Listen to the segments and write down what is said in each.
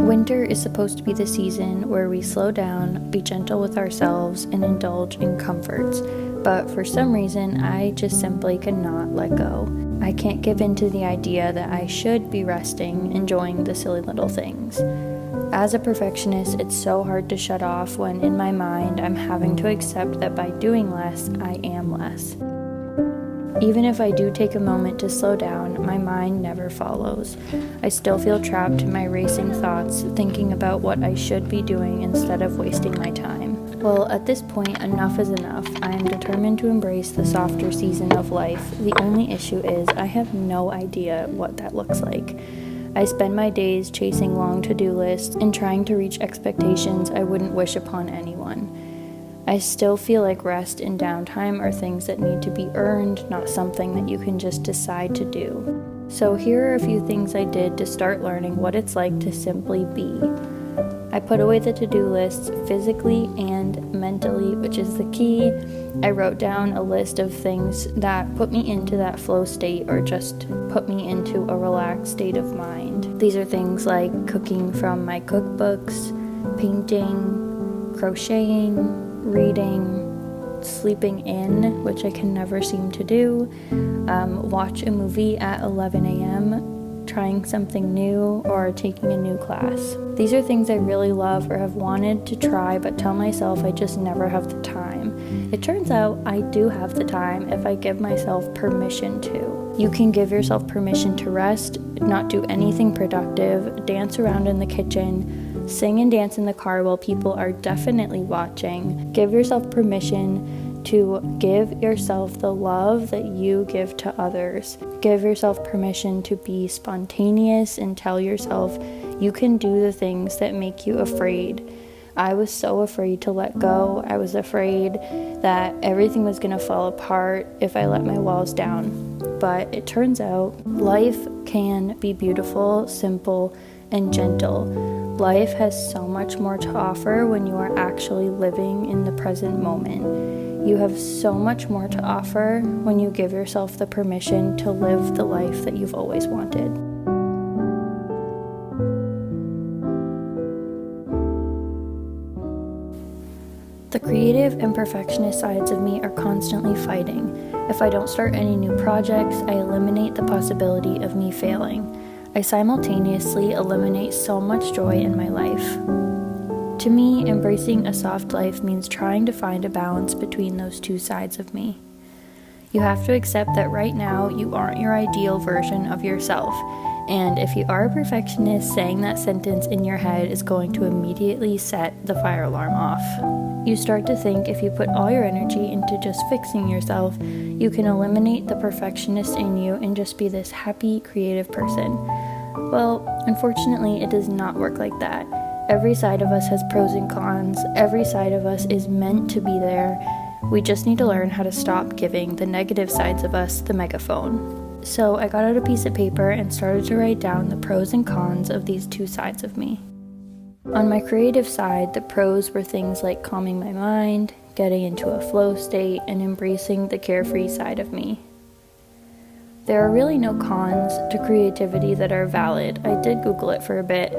Winter is supposed to be the season where we slow down, be gentle with ourselves, and indulge in comforts. But for some reason, I just simply cannot let go. I can't give in to the idea that I should be resting, enjoying the silly little things. As a perfectionist, it's so hard to shut off when in my mind I'm having to accept that by doing less, I am less. Even if I do take a moment to slow down, my mind never follows. I still feel trapped in my racing thoughts, thinking about what I should be doing instead of wasting my time. Well, at this point, enough is enough. I am determined to embrace the softer season of life. The only issue is I have no idea what that looks like. I spend my days chasing long to-do lists and trying to reach expectations I wouldn't wish upon anyone. I still feel like rest and downtime are things that need to be earned, not something that you can just decide to do. So here are a few things I did to start learning what it's like to simply be. I put away the to-do lists physically and mentally, which is the key. I wrote down a list of things that put me into that flow state or just put me into a relaxed state of mind. These are things like cooking from my cookbooks, painting, crocheting, reading, sleeping in, which I can never seem to do, watch a movie at 11 a.m., trying something new, or taking a new class. These are things I really love or have wanted to try but tell myself I just never have the time. It turns out I do have the time if I give myself permission to. You can give yourself permission to rest, not do anything productive, dance around in the kitchen, sing and dance in the car while people are definitely watching. Give yourself permission to give yourself the love that you give to others. Give yourself permission to be spontaneous and tell yourself you can do the things that make you afraid. I was so afraid to let go. I was afraid that everything was going to fall apart if I let my walls down. But it turns out life can be beautiful, simple, and gentle. Life has so much more to offer when you are actually living in the present moment. You have so much more to offer when you give yourself the permission to live the life that you've always wanted. The creative and perfectionist sides of me are constantly fighting. If I don't start any new projects, I eliminate the possibility of me failing. I simultaneously eliminate so much joy in my life. To me, embracing a soft life means trying to find a balance between those two sides of me. You have to accept that right now you aren't your ideal version of yourself, and if you are a perfectionist, saying that sentence in your head is going to immediately set the fire alarm off. You start to think if you put all your energy into just fixing yourself, you can eliminate the perfectionist in you and just be this happy, creative person. Well, unfortunately, it does not work like that. Every side of us has pros and cons. Every side of us is meant to be there. We just need to learn how to stop giving the negative sides of us the megaphone. So I got out a piece of paper and started to write down the pros and cons of these two sides of me. On my creative side, the pros were things like calming my mind, getting into a flow state, and embracing the carefree side of me. There are really no cons to creativity that are valid. I did Google it for a bit,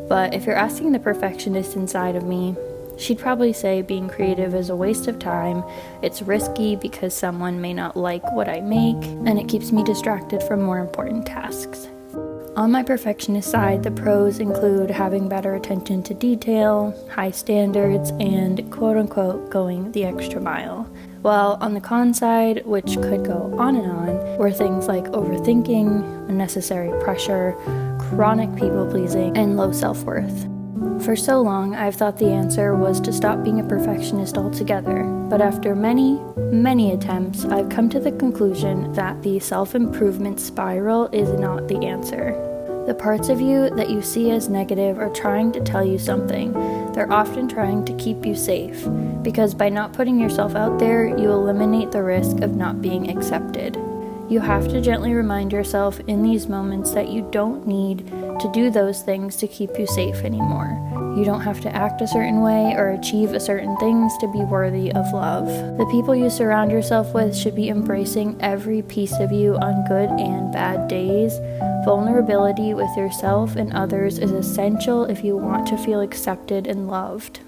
but if you're asking the perfectionist inside of me, she'd probably say being creative is a waste of time, it's risky because someone may not like what I make, and it keeps me distracted from more important tasks. On my perfectionist side, the pros include having better attention to detail, high standards, and quote-unquote going the extra mile. While on the con side, which could go on and on, were things like overthinking, unnecessary pressure, chronic people-pleasing, and low self-worth. For so long, I've thought the answer was to stop being a perfectionist altogether, but after many attempts, I've come to the conclusion that the self-improvement spiral is not the answer. The parts of you that you see as negative are trying to tell you something. They're often trying to keep you safe, because by not putting yourself out there, you eliminate the risk of not being accepted. You have to gently remind yourself in these moments that you don't need to do those things to keep you safe anymore. You don't have to act a certain way or achieve a certain things to be worthy of love. The people you surround yourself with should be embracing every piece of you on good and bad days. Vulnerability with yourself and others is essential if you want to feel accepted and loved.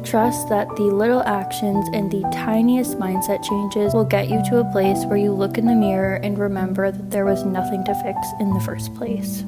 Trust that the little actions and the tiniest mindset changes will get you to a place where you look in the mirror and remember that there was nothing to fix in the first place.